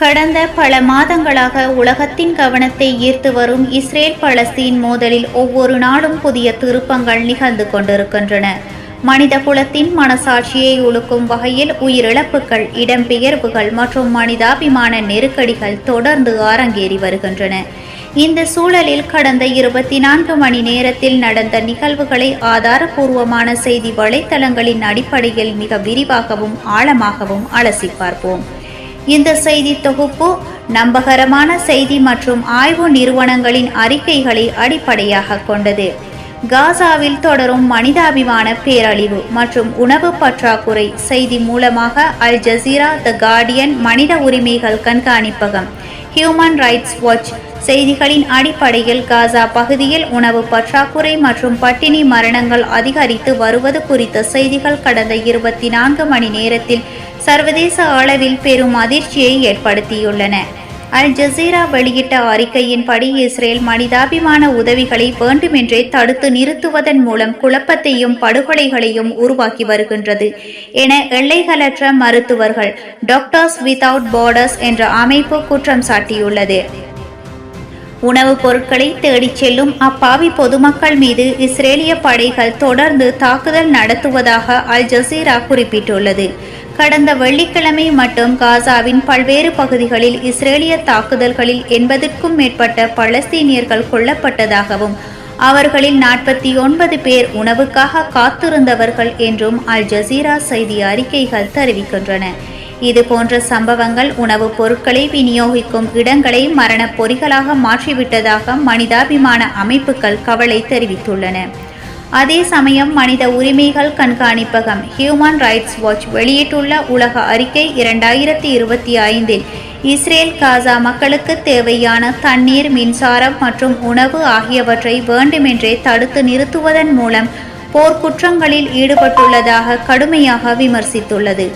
கடந்த பல மாதங்களாக உலகத்தின் கவனத்தை ஈர்த்து வரும் இஸ்ரேல் பலஸ்தீன் மோதலில் ஒவ்வொரு நாளும் புதிய திருப்பங்கள் நிகழ்ந்து கொண்டிருக்கின்றன. மனித குலத்தின் மனசாட்சியை உலுக்கும் வகையில் உயிரிழப்புகள், இடம்பெயர்வுகள் மற்றும் மனிதாபிமான நெருக்கடிகள் தொடர்ந்து அரங்கேறி வருகின்றன. இந்த சூழலில் கடந்த 24 மணி நேரத்தில் நடந்த நிகழ்வுகளை ஆதாரபூர்வமான செய்தி வலைத்தளங்களின் அடிப்படையில் மிக விரிவாகவும் ஆழமாகவும் அலசி பார்ப்போம். இந்த செய்தி தொகுப்பு நம்பகரமான செய்தி மற்றும் ஆய்வு நிறுவனங்களின் அறிக்கைகளை அடிப்படையாக கொண்டது. காசாவில் தொடரும் மனிதாபிமான பேரழிவு மற்றும் உணவு பற்றாக்குறை செய்தி மூலமாக அல் ஜசீரா, த கார்டியன், மனித உரிமைகள் கண்காணிப்பகம், ஹியூமன் ரைட்ஸ் வாட்ச் செய்திகளின் அடிப்படையில் காசா பகுதியில் உணவு பற்றாக்குறை மற்றும் பட்டினி மரணங்கள் அதிகரித்து வருவது குறித்த செய்திகள் கடந்த 24 மணி நேரத்தில் சர்வதேச அளவில் பெரும் அதிர்ச்சியை ஏற்படுத்தியுள்ளன. அல் ஜசீரா வெளியிட்ட அறிக்கையின்படி இஸ்ரேல் மனிதாபிமான உதவிகளை வேண்டுமென்றே தடுத்து நிறுத்துவதன் மூலம் குழப்பத்தையும் படுகொலைகளையும் உருவாக்கி வருகின்றது என எல்லைகளற்ற மருத்துவர்கள் டாக்டர்ஸ் வித்தவுட் பார்டர்ஸ் என்ற அமைப்பு குற்றம் சாட்டியுள்ளது. உணவுப் பொருட்களை தேடிச் செல்லும் அப்பாவி பொதுமக்கள் மீது இஸ்ரேலிய படைகள் தொடர்ந்து தாக்குதல் நடத்துவதாக அல் ஜசீரா குறிப்பிட்டுள்ளது. கடந்த வெள்ளிக்கிழமை மட்டும் காசாவின் பல்வேறு பகுதிகளில் இஸ்ரேலிய தாக்குதல்களில் 80க்கும் மேற்பட்ட பலஸ்தீனியர்கள் கொல்லப்பட்டதாகவும் அவர்களில் 49 பேர் உணவுக்காக காத்திருந்தவர்கள் என்றும் அல் ஜசீரா செய்தி அறிக்கைகள் தெரிவிக்கின்றன. இது போன்ற சம்பவங்கள் உணவுப் பொருட்களை விநியோகிக்கும் இடங்களை மரணப் பொறிகளாக மாற்றிவிட்டதாக மனிதாபிமான அமைப்புகள் கவலை தெரிவித்துள்ளன. அதே சமயம் மனித உரிமைகள் கண்காணிப்பகம் ஹியூமன் ரைட்ஸ் வாட்ச் வெளியிட்டுள்ள உலக அறிக்கை 2025இல் இஸ்ரேல் காசா மக்களுக்கு தேவையான தண்ணீர், மின்சாரம் மற்றும் உணவு ஆகியவற்றை வேண்டுமென்றே தடுத்து நிறுத்துவதன் மூலம் போர்க்குற்றங்களில் ஈடுபட்டுள்ளதாக கடுமையாக விமர்சித்துள்ளது.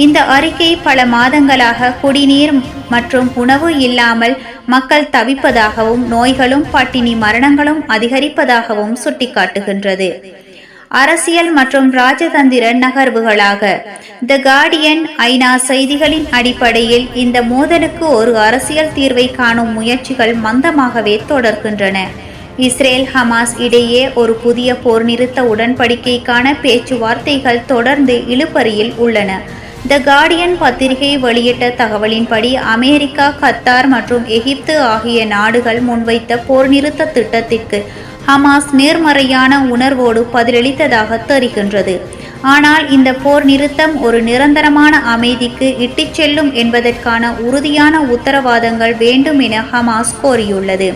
இந்த அறிக்கை பல மாதங்களாக குடிநீர் மற்றும் உணவு இல்லாமல் மக்கள் தவிப்பதாகவும் நோய்களும் பட்டினி மரணங்களும் அதிகரிப்பதாகவும் சுட்டிக்காட்டுகின்றது. அரசியல் மற்றும் ராஜதந்திர நகர்வுகளாக த கார்டியன் ஐநா செய்திகளின் அடிப்படையில் இந்த மோதலுக்கு ஒரு அரசியல் தீர்வை காணும் முயற்சிகள் மந்தமாகவே தொடர்கின்றன. இஸ்ரேல் ஹமாஸ் இடையே ஒரு புதிய போர் நிறுத்த உடன்படிக்கைக்கான பேச்சுவார்த்தைகள் தொடர்ந்து இழுபறியில் உள்ளன. த கார்டியன் பத்திரிகை வெளியிட்ட தகவலின்படி அமெரிக்கா, கத்தார் மற்றும் எகிப்து ஆகிய நாடுகள் முன்வைத்த போர் நிறுத்த திட்டத்திற்கு ஹமாஸ் நேர்மறையான உணர்வோடு பதிலளித்ததாக தெரிகின்றது. ஆனால் இந்த போர் நிறுத்தம் ஒரு நிரந்தரமான அமைதிக்கு இட்டுச் செல்லும் என்பதற்கான உறுதியான உத்தரவாதங்கள் வேண்டும் என ஹமாஸ் கோரியுள்ளது.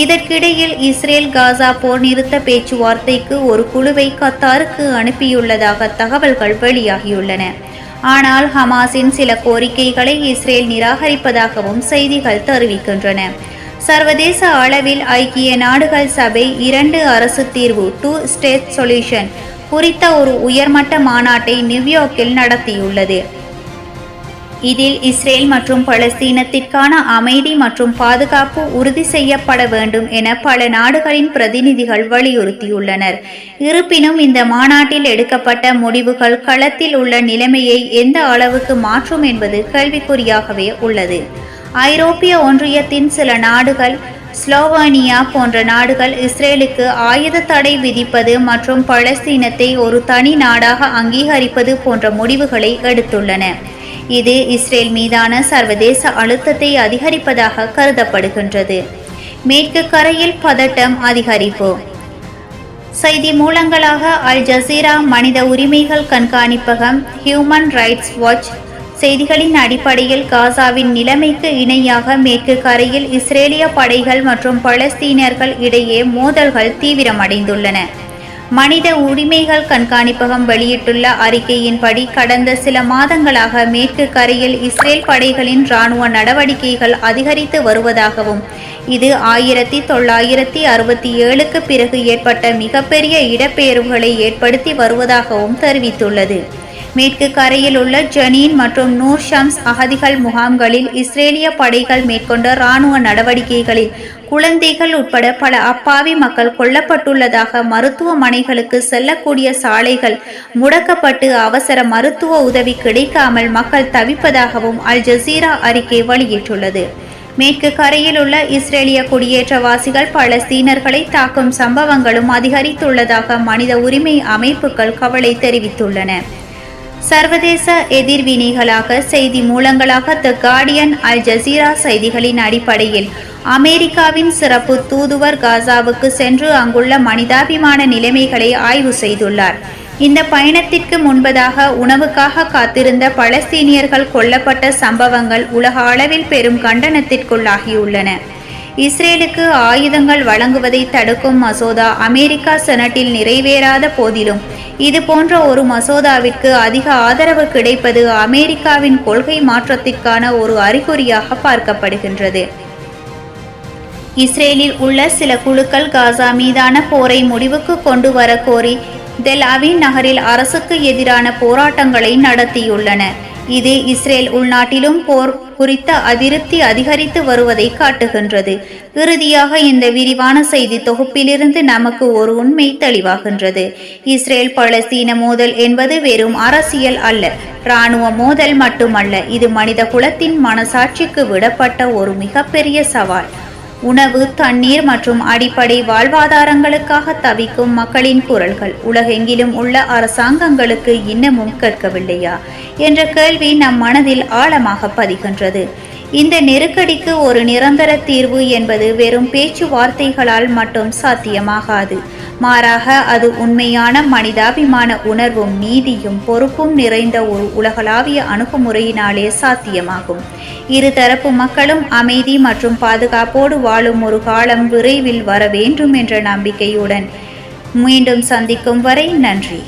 இதற்கிடையில் இஸ்ரேல் காசா போர் நிறுத்த பேச்சுவார்த்தைக்கு ஒரு குழுவை கத்தாருக்கு அனுப்பியுள்ளதாக தகவல்கள் வெளியாகியுள்ளன. ஆனால் ஹமாஸின் சில கோரிக்கைகளை இஸ்ரேல் நிராகரிப்பதாகவும் செய்திகள் தெரிவிக்கின்றன. சர்வதேச அளவில் ஐக்கிய நாடுகள் சபை 2 அரசு தீர்வு 2 ஸ்டேட் சொல்யூஷன் குறித்த ஒரு உயர்மட்ட மாநாட்டை நியூயார்க்கில் நடத்தியுள்ளது. இதில் இஸ்ரேல் மற்றும் பலஸ்தீனத்திற்கான அமைதி மற்றும் பாதுகாப்பு உறுதி செய்யப்பட வேண்டும் என பல நாடுகளின் பிரதிநிதிகள் வலியுறுத்தியுள்ளனர். இருப்பினும் இந்த மாநாட்டில் எடுக்கப்பட்ட முடிவுகள் களத்தில் உள்ள நிலைமையை எந்த அளவுக்கு மாற்றும் என்பது கேள்விக்குறியாகவே உள்ளது. ஐரோப்பிய ஒன்றியத்தின் சில நாடுகள், ஸ்லோவேனியா போன்ற நாடுகள் இஸ்ரேலுக்கு ஆயுத தடை விதிப்பது மற்றும் பலஸ்தீனத்தை ஒரு தனி நாடாக அங்கீகரிப்பது போன்ற முடிவுகளை எடுத்துள்ளன. இது இஸ்ரேல் மீதான சர்வதேச அழுத்தத்தை அதிகரிப்பதாக கருதப்படுகின்றது. மேற்கு கரையில் பதட்டம் அதிகரிப்பு. செய்தி மூலங்களாக அல் ஜசீரா, மனித உரிமைகள் கண்காணிப்பகம், ஹியூமன் ரைட்ஸ் வாட்ச் செய்திகளின் அடிப்படையில் காசாவின் நிலைமைக்கு இணையாக மேற்கு கரையில் இஸ்ரேலிய படைகள் மற்றும் பலஸ்தீனியர்கள் இடையே மோதல்கள் தீவிரமடைந்துள்ளன. மனித உரிமைகள் கண்காணிப்பகம் வெளியிட்டுள்ள அறிக்கையின்படி கடந்த சில மாதங்களாக மேற்கு கரையில் இஸ்ரேல் படைகளின் இராணுவ நடவடிக்கைகள் அதிகரித்து வருவதாகவும் இது 1967க்கு பிறகு ஏற்பட்ட மிகப்பெரிய இடப்பெயர்வுகளை ஏற்படுத்தி வருவதாகவும் தெரிவித்துள்ளது. மேற்கு கரையில் உள்ள ஜனீன் மற்றும் நூர் ஷம்ஸ் அகதிகள் முகாம்களில் இஸ்ரேலிய படைகள் மேற்கொண்ட இராணுவ நடவடிக்கைகளில் குழந்தைகள் உட்பட பல அப்பாவி மக்கள் கொல்லப்பட்டுள்ளதாக, மருத்துவமனைகளுக்கு செல்லக்கூடிய சாலைகள் முடக்கப்பட்டு அவசர மருத்துவ உதவி கிடைக்காமல் மக்கள் தவிப்பதாகவும் அல் ஜசீரா அறிக்கை வெளியிட்டுள்ளது. மேற்கு கரையில் உள்ள இஸ்ரேலிய குடியேற்றவாசிகள் பலஸ்தீனர்களை தாக்கும் சம்பவங்களும் அதிகரித்துள்ளதாக மனித உரிமை அமைப்புகள் கவலை தெரிவித்துள்ளன. சர்வதேச எதிர்வினைகளாக செய்தி மூலங்களாக தி கார்டியன், அல் ஜசீரா செய்திகளின் அடிப்படையில் அமெரிக்காவின் சிறப்பு தூதுவர் காசாவுக்கு சென்று அங்குள்ள மனிதாபிமான நிலைமைகளை ஆய்வு செய்துள்ளார். இந்த பயணத்திற்கு முன்பதாக உணவுக்காக காத்திருந்த பலஸ்தீனியர்கள் கொல்லப்பட்ட சம்பவங்கள் உலக அளவில் பெரும் கண்டனத்திற்குள்ளாகியுள்ளன. இஸ்ரேலுக்கு ஆயுதங்கள் வழங்குவதை தடுக்கும் மசோதா அமெரிக்கா செனட்டில் நிறைவேறாத போதிலும் இது போன்ற ஒரு மசோதாவிற்கு அதிக ஆதரவு கிடைப்பது அமெரிக்காவின் கொள்கை மாற்றத்திற்கான ஒரு அறிகுறியாக பார்க்கப்படுகின்றது. இஸ்ரேலில் உள்ள சில குழுக்கள் காசா மீதான போரை முடிவுக்கு கொண்டு வர கோரி தெல் அவீவ் நகரில் அரசுக்கு எதிரான போராட்டங்களை நடத்தியுள்ளன. இது இஸ்ரேல் உள்நாட்டிலும் போர் குறித்த அதிருப்தி அதிகரித்து வருவதை காட்டுகின்றது. இறுதியாக இந்த விரிவான செய்தி தொகுப்பிலிருந்து நமக்கு ஒரு உண்மை தெளிவாகின்றது. இஸ்ரேல் பலஸ்தீன மோதல் என்பது வெறும் அரசியல் அல்ல, இராணுவ மோதல் மட்டுமல்ல. இது மனித குலத்தின் மனசாட்சிக்கு விடப்பட்ட ஒரு மிகப்பெரிய சவால். உணவு, தண்ணீர் மற்றும் அடிப்படை வாழ்வாதாரங்களுக்காக தவிக்கும் மக்களின் குரல்கள் உலகெங்கிலும் உள்ள அரசாங்கங்களுக்கு இன்னமும் கேட்கவில்லையா என்ற கேள்வி நம் மனதில் ஆழமாக பதிகின்றது. இந்த நெருக்கடிக்கு ஒரு நிரந்தர தீர்வு என்பது வெறும் பேச்சுவார்த்தைகளால் மட்டும் சாத்தியமாகாது. மாறாக அது உண்மையான மனிதாபிமான உணர்வும் நீதியும் பொறுப்பும் நிறைந்த ஒரு உலகளாவிய அணுகுமுறையினாலே சாத்தியமாகும். இருதரப்பு மக்களும் அமைதி மற்றும் பாதுகாப்போடு வாழும் ஒரு காலம் விரைவில் வர வேண்டும் என்ற நம்பிக்கையுடன் மீண்டும் சந்திக்கும் வரை நன்றி.